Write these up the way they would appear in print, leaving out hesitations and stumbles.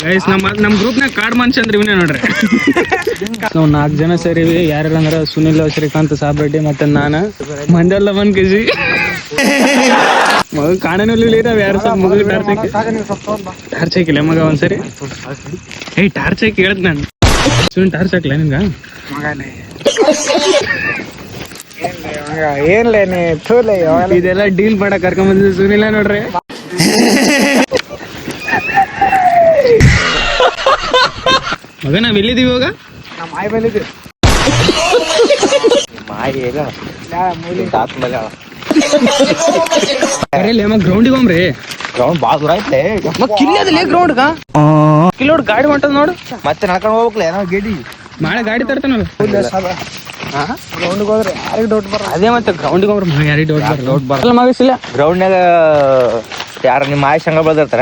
Guys ನಮ್ಮ ಗ್ರೂಪ್ನಾಗ ಕಾಡ್ ಮನುಷ್ಯ ಅಂದ್ರೆ ಇವನೇ ನೋಡ್ರಿ. ನಾವು 4 ಜನ ಸೇರಿವಿ. ಯಾರೆಲ್ಲ ಅಂದ್ರೆ ಸುನಿಲ್, ಶ್ರೀಕಾಂತ್, ಸಾಬ್ರೆಡ್ಡಿ ಮತ್ತೆ ನಾನು. ಮಂದೆಲ್ಲ 1 kg ಮಗ ಕಾಣನೂ ಇರಾವ್ ಯಾರು ಸ್ವಲ್ಪ ಮಗ ಟಾರ್ಚ್ ಹಾಕಿಲ್ಲ ಮಗ ಒಂದ್ಸರಿ. ಟಾರ್ಚ್ ಹಾಕಿ ಹೇಳ್ದ ನಾನು. ಸುನಿಲ್ ಟಾರ್ಚ್ ಹಾಕ್ಲ ನಿನ್ಗ ಇದೆಲ್ಲ ಡೀಲ್ ಮಾಡಕ್ ಕರ್ಕೊಂಡ್ ಬಂದಿದ್ದೆ ಸುನಿಲ್ಲ ನೋಡ್ರಿ. ಮಗ ನಾವ್ ಎಲ್ಲಿದೀವಿ ಇವಾಗ? ಗ್ರೌಂಡಿಗೆ ಹೋಗ್ರಿ. ಗ್ರೌಂಡ್ ಬಾಳ ದೂರ ಐತ್ಲೆ. ಕಿಲ್ಲದಲ್ಲಿ ಗ್ರೌಂಡ್ ಕಿಲೋಡ್ ಗಾಡಿ ಹೊಂಟದ್ ನೋಡು. ಮತ್ತೆ ನಡ್ಕೊಂಡು ಹೋಗ್ಬೇಕಲ್ಲ ಏನೋ ಗೇಡಿ. ನಾಳೆ ಗಾಡಿ ತರ್ತಾನಲ್ಲ. ಗ್ರೌಂಡ್ ಹೋದ್ರೆ ಯಾರಿಗೆ ಡೌಟ್ ಬರ. ಅದೇ ಮತ್ತೆ ಗ್ರೌಂಡಿಗೆ ಹೋಗ್ರಿ ಯಾರಿಗೆ ಡೌಟ್ ಬರಲ್ಲ ಮಗಸಿಲ್ಲ. ಗ್ರೌಂಡ್ನಾಗ ಯಾರ ನಿಮ್ಮ ಆಯ್ ಶಂಗ ಬೆಳ್ದಿರ್ತಾರ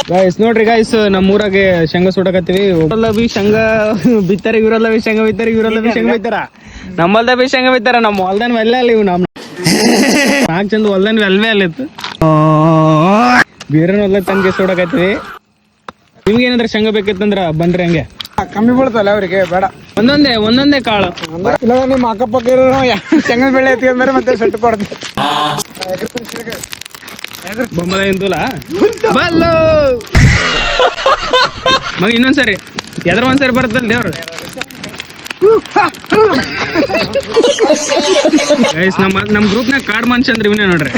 ಗಾಯ್ಸ್ ನೋಡ್ರಿ ಗಾಯ್ಸ್, ನಮ್ಮ ಊರಾಗೆ ಶಂಗ ಸುಡಕತ್ತೀವಿ. ಊರಲ್ಲ ಬಿ ಶಂಗ ಬಿತ್ತಾರೆ, ಇವರೆಲ್ಲ ಬಿ ಶಂಗ ಬಿತ್ತಾರೆ, ಇವರೆಲ್ಲ ಬಿ ಶಂಗ ಬಿತ್ತಾರ. ನಮ್ಮಲ್ದ ಬಿ ಶಂಗ ಬಿತ್ತಾರ. ನಮ್ಮ ಹೊಲ್ದನ್ ಅಲ್ಲೇ ಅಲ್ಲ ಇವು. ನಮ್ 4 ಚಂದ ಹೊಲ್ದನ್ ಅಲ್ವೇ ಅಲ್ಲಿತ್ತು. ಬೇರೆ ಹೊಲ್ದ ತಂಗೆ ಸುಡಕತ್ತೀವಿ. ನಿಮ್ಗೆ ಏನಾದ್ರೆ ಶಂಗ ಬೇಕಿತ್ತಂದ್ರ ಬನ್ರಿ. ಹಂಗೆ ಕಮ್ಮಿ ಬೀಳ್ತಲ್ಲ ಅವ್ರಿಗೆ ಬೇಡ. ಒಂದೊಂದೇ ಕಾಳು. ಇಲ್ಲ ನಿಮ್ಮ ಅಕ್ಕಪಕ್ಕ ಇರೋ ಶಂಗ ಬೆಳೆ ಐತಿ ಅಂದ್ರೆ ಮತ್ತೆ ಸೆಟ್ ಕೊಡ್ತೀವಿ. ಬೊಮ್ಮದ ಇಂತೂಲ ಬಲ್ಲು ಮಗ ಇನ್ನೊಂದ್ಸರಿ ಎದ್ರ ಒಂದ್ಸರಿ ಬರುತ್ತಲ್ಲ ದೇವ್ರು. ನಮ್ಮ ಗ್ರೂಪ್ನಾಗ ಕಾಡ್ ಮನುಷ್ಯ ಅಂದ್ರೆ ಇವನೇ ನೋಡ್ರಿ.